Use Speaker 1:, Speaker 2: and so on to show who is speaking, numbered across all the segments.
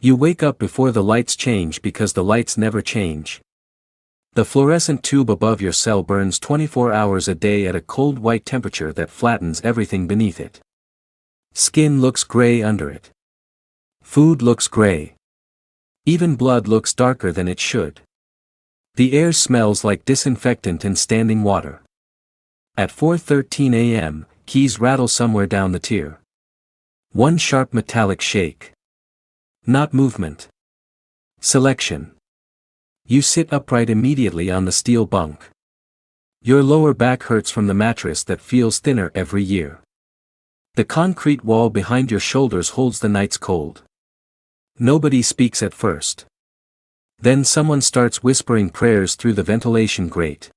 Speaker 1: You wake up before the lights change because the lights never change. The fluorescent tube above your cell burns 24 hours a day at a cold white temperature that flattens everything beneath it. Skin looks gray under it. Food looks gray. Even blood looks darker than it should. The air smells like disinfectant and standing water. At 4:13 a.m., keys rattle somewhere down the tier. One sharp metallic shake. Not movement. Selection. You sit upright immediately on the steel bunk. Your lower back hurts from the mattress that feels thinner every year. The concrete wall behind your shoulders holds the night's cold. Nobody speaks at first. Then someone starts whispering prayers through the ventilation grate.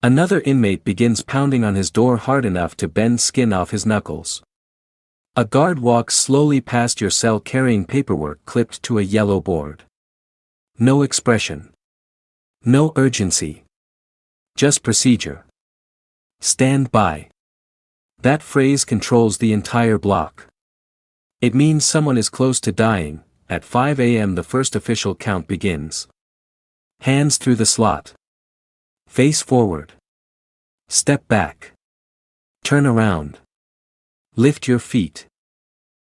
Speaker 1: Another inmate begins pounding on his door hard enough to bend skin off his knuckles. A guard walks slowly past your cell carrying paperwork clipped to a yellow board. No expression. No urgency. Just procedure. Stand by. That phrase controls the entire block. It means someone is close to dying. At 5 a.m. the first official count begins. Hands through the slot. Face forward. Step back. Turn around. Lift your feet.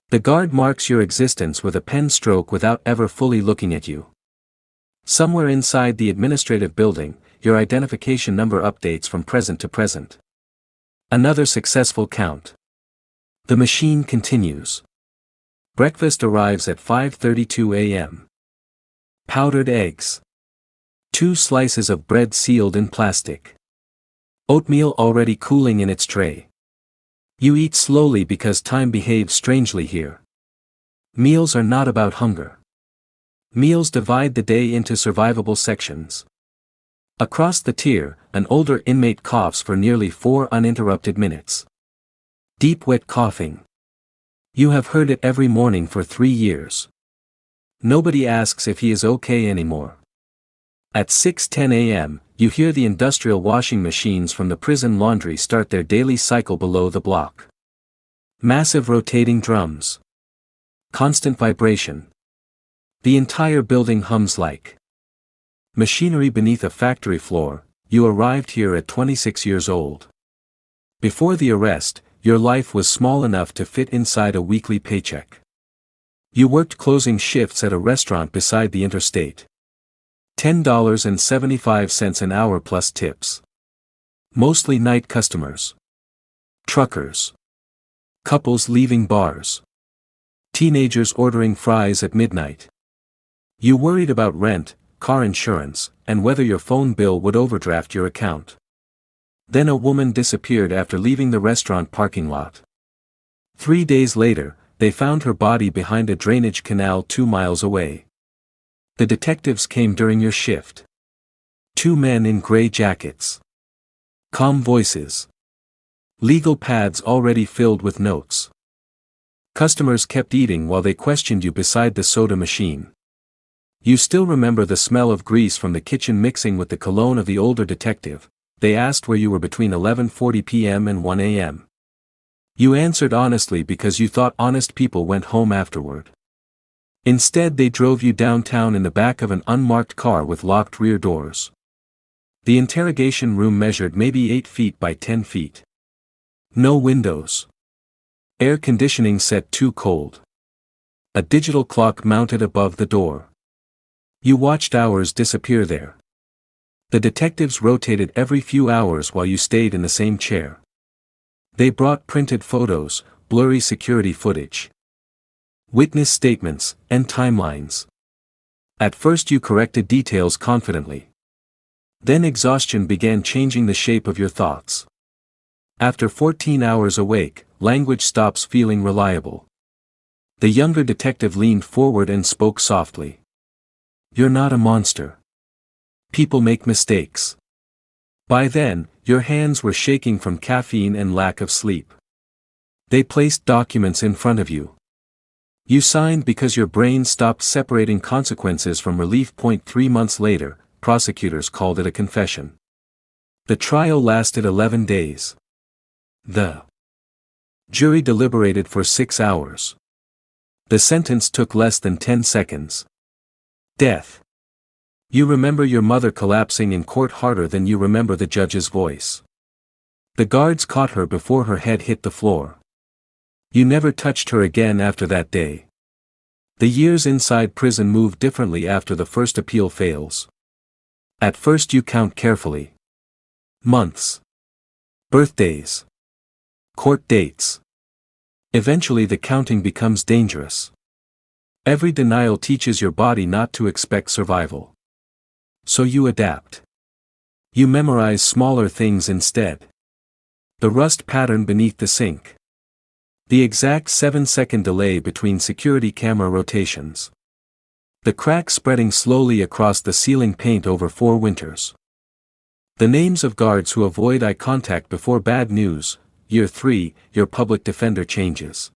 Speaker 1: The guard marks your existence with a pen stroke without ever fully looking at you. Somewhere inside the administrative building, your identification number updates from present to present. Another successful count. The machine continues. Breakfast arrives at 5:32 a.m. Powdered eggs. 2 slices of bread sealed in plastic. Oatmeal already cooling in its tray. You eat slowly because time behaves strangely here. Meals are not about hunger. Meals divide the day into survivable sections. Across the tier, an older inmate coughs for nearly 4 uninterrupted minutes. Deep wet coughing. You have heard it every morning for 3 years. Nobody asks if he is okay anymore. At 6:10 a.m., you hear the industrial washing machines from the prison laundry start their daily cycle below the block. Massive rotating drums. Constant vibration. The entire building hums like machinery beneath a factory floor. You arrived here at 26 years old. Before the arrest, your life was small enough to fit inside a weekly paycheck. You worked closing shifts at a restaurant beside the interstate. $10.75 an hour plus tips. Mostly night customers. Truckers. Couples leaving bars. Teenagers ordering fries at midnight. You worried about rent, car insurance, and whether your phone bill would overdraft your account. Then a woman disappeared after leaving the restaurant parking lot. 3 days later, they found her body behind a drainage canal 2 miles away. The detectives came during your shift. 2 men in gray jackets. Calm voices. Legal pads already filled with notes. Customers kept eating while they questioned you beside the soda machine. You still remember the smell of grease from the kitchen mixing with the cologne of the older detective. They asked where you were between 11:40 p.m. and 1 a.m. You answered honestly because you thought honest people went home afterward. Instead they drove you downtown in the back of an unmarked car with locked rear doors. The interrogation room measured maybe 8 feet by 10 feet. No windows. Air conditioning set too cold. A digital clock mounted above the door. You watched hours disappear there. The detectives rotated every few hours while you stayed in the same chair. They brought printed photos, blurry security footage, witness statements, and timelines. At first you corrected details confidently. Then exhaustion began changing the shape of your thoughts. After 14 hours awake, language stops feeling reliable. The younger detective leaned forward and spoke softly. You're not a monster. People make mistakes. By then, your hands were shaking from caffeine and lack of sleep. They placed documents in front of you. You signed because your brain stopped separating consequences from relief. 3 months later, prosecutors called it a confession. The trial lasted 11 days. The jury deliberated for 6 hours. The sentence took less than 10 seconds. Death. You remember your mother collapsing in court harder than you remember the judge's voice. The guards caught her before her head hit the floor. You never touched her again after that day. The years inside prison move differently after the first appeal fails. At first you count carefully. Months. Birthdays. Court dates. Eventually the counting becomes dangerous. Every denial teaches your body not to expect survival. So you adapt. You memorize smaller things instead. The rust pattern beneath the sink. The exact 7-second delay between security camera rotations. The crack spreading slowly across the ceiling paint over 4 winters. The names of guards who avoid eye contact before bad news. Year 3, your public defender changes.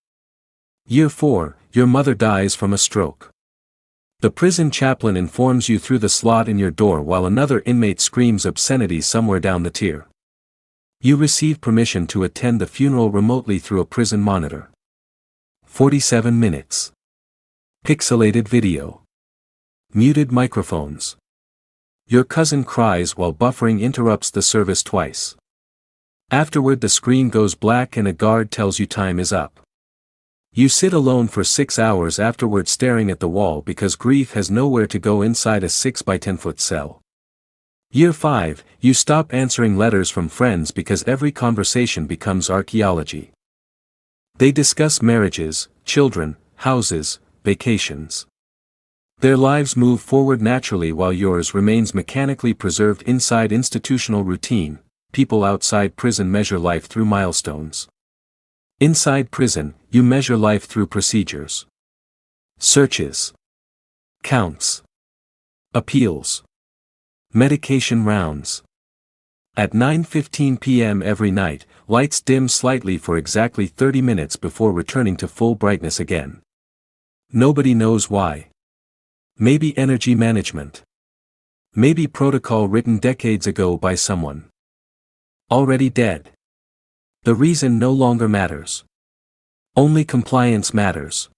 Speaker 1: Year 4, your mother dies from a stroke. The prison chaplain informs you through the slot in your door while another inmate screams obscenities somewhere down the tier. You receive permission to attend the funeral remotely through a prison monitor. 47 minutes. Pixelated video. Muted microphones. Your cousin cries while buffering interrupts the service twice. Afterward the screen goes black and a guard tells you time is up. You sit alone for 6 hours afterward staring at the wall because grief has nowhere to go inside a 6 by 10 foot cell. Year 5, you stop answering letters from friends because every conversation becomes archaeology. They discuss marriages, children, houses, vacations. Their lives move forward naturally while yours remains mechanically preserved inside institutional routine. People outside prison measure life through milestones. Inside prison, you measure life through procedures. Searches. Counts. Appeals. Medication rounds. At 9:15 p.m. every night, lights dim slightly for exactly 30 minutes before returning to full brightness again. Nobody knows why. Maybe energy management. Maybe protocol written decades ago by someone already dead. The reason no longer matters. Only compliance matters.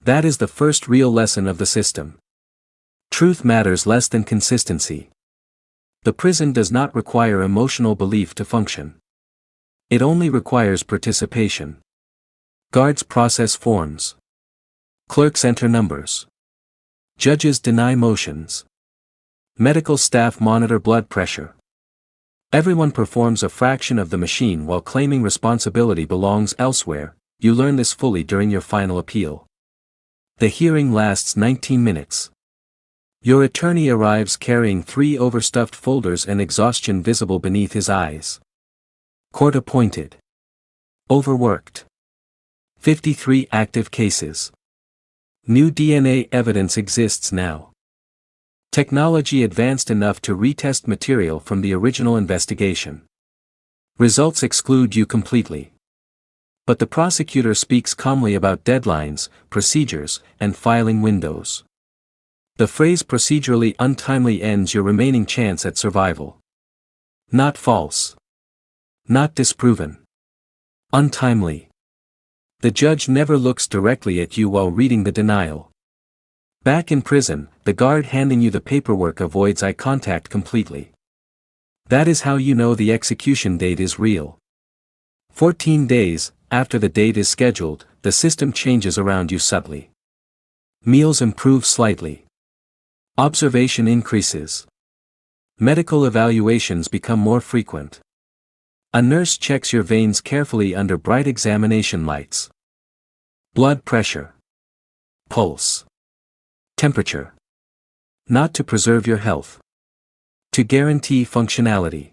Speaker 1: That is the first real lesson of the system. Truth matters less than consistency. The prison does not require emotional belief to function. It only requires participation. Guards process forms. Clerks enter numbers. Judges deny motions. Medical staff monitor blood pressure. Everyone performs a fraction of the machine while claiming responsibility belongs elsewhere. You learn this fully during your final appeal. The hearing lasts 19 minutes. Your attorney arrives carrying 3 overstuffed folders and exhaustion visible beneath his eyes. Court appointed. Overworked. 53 active cases. New DNA evidence exists now. Technology advanced enough to retest material from the original investigation. Results exclude you completely. But the prosecutor speaks calmly about deadlines, procedures, and filing windows. The phrase procedurally untimely ends your remaining chance at survival. Not false. Not disproven. Untimely. The judge never looks directly at you while reading the denial. Back in prison, the guard handing you the paperwork avoids eye contact completely. That is how you know the execution date is real. 14 days, after the date is scheduled, the system changes around you subtly. Meals improve slightly. Observation increases. Medical evaluations become more frequent. A nurse checks your veins carefully under bright examination lights. Blood pressure. Pulse. Temperature. Not to preserve your health. To guarantee functionality.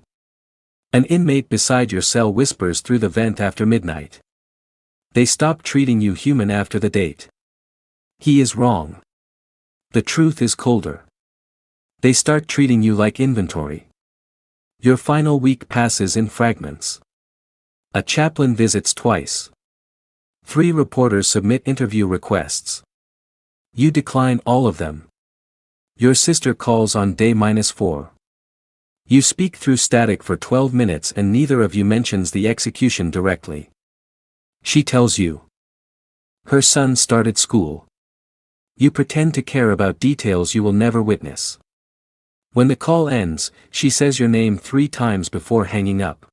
Speaker 1: An inmate beside your cell whispers through the vent after midnight. They stop treating you human after the date. He is wrong. The truth is colder. They start treating you like inventory. Your final week passes in fragments. A chaplain visits twice. 3 reporters submit interview requests. You decline all of them. Your sister calls on day -4. You speak through static for 12 minutes and neither of you mentions the execution directly. She tells you. Her son started school. You pretend to care about details you will never witness. When the call ends, she says your name 3 times before hanging up.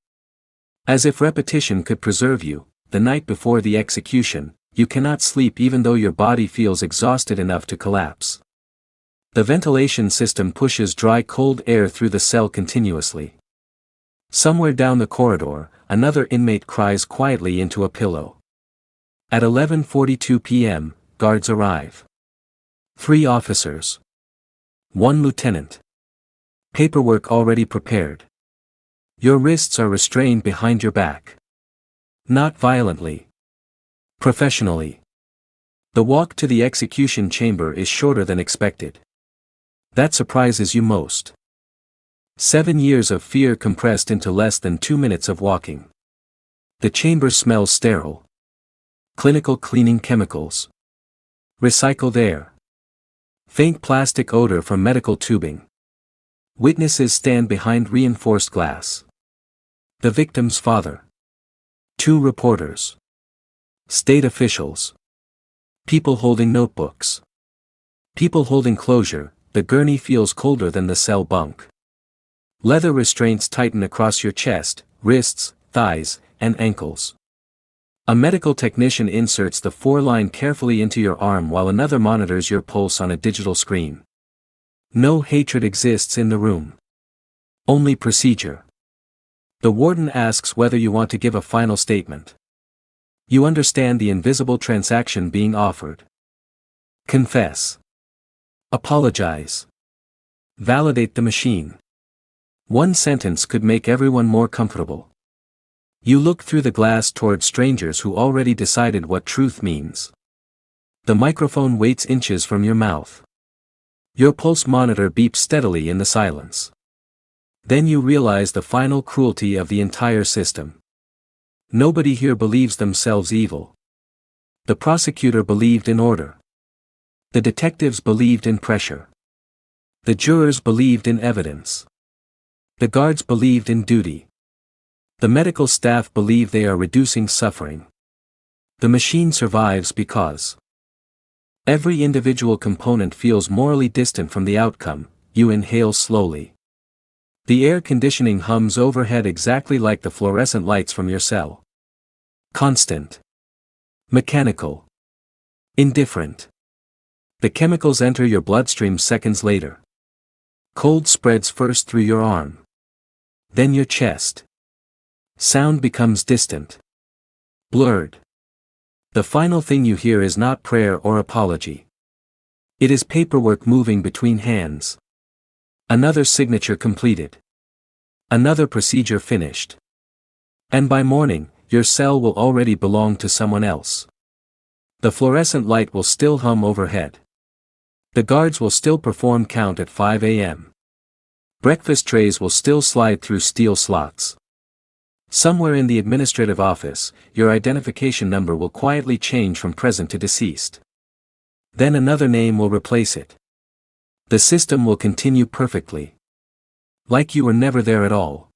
Speaker 1: As if repetition could preserve you, the night before the execution, you cannot sleep even though your body feels exhausted enough to collapse. The ventilation system pushes dry cold air through the cell continuously. Somewhere down the corridor, another inmate cries quietly into a pillow. At 11:42 p.m., guards arrive. 3 officers. 1 lieutenant. Paperwork already prepared. Your wrists are restrained behind your back. Not violently. Professionally. The walk to the execution chamber is shorter than expected. That surprises you most. 7 years of fear compressed into less than 2 minutes of walking. The chamber smells sterile. Clinical cleaning chemicals. Recycled air. Faint plastic odor from medical tubing. Witnesses stand behind reinforced glass. The victim's father. 2 reporters. State officials. People holding notebooks. People holding closure. The gurney feels colder than the cell bunk. Leather restraints tighten across your chest, wrists, thighs, and ankles. A medical technician inserts the 4-line carefully into your arm while another monitors your pulse on a digital screen. No hatred exists in the room. Only procedure. The warden asks whether you want to give a final statement. You understand the invisible transaction being offered. Confess. Apologize. Validate the machine. 1 sentence could make everyone more comfortable. You look through the glass toward strangers who already decided what truth means. The microphone waits inches from your mouth. Your pulse monitor beeps steadily in the silence. Then you realize the final cruelty of the entire system. Nobody here believes themselves evil. The prosecutor believed in order. The detectives believed in pressure. The jurors believed in evidence. The guards believed in duty. The medical staff believe they are reducing suffering. The machine survives because every individual component feels morally distant from the outcome. You inhale slowly. The air conditioning hums overhead exactly like the fluorescent lights from your cell. Constant. Mechanical. Indifferent. The chemicals enter your bloodstream seconds later. Cold spreads first through your arm. Then your chest. Sound becomes distant. Blurred. The final thing you hear is not prayer or apology. It is paperwork moving between hands. Another signature completed. Another procedure finished. And by morning, your cell will already belong to someone else. The fluorescent light will still hum overhead. The guards will still perform count at 5 a.m. Breakfast trays will still slide through steel slots. Somewhere in the administrative office, your identification number will quietly change from present to deceased. Then another name will replace it. The system will continue perfectly. Like you were never there at all.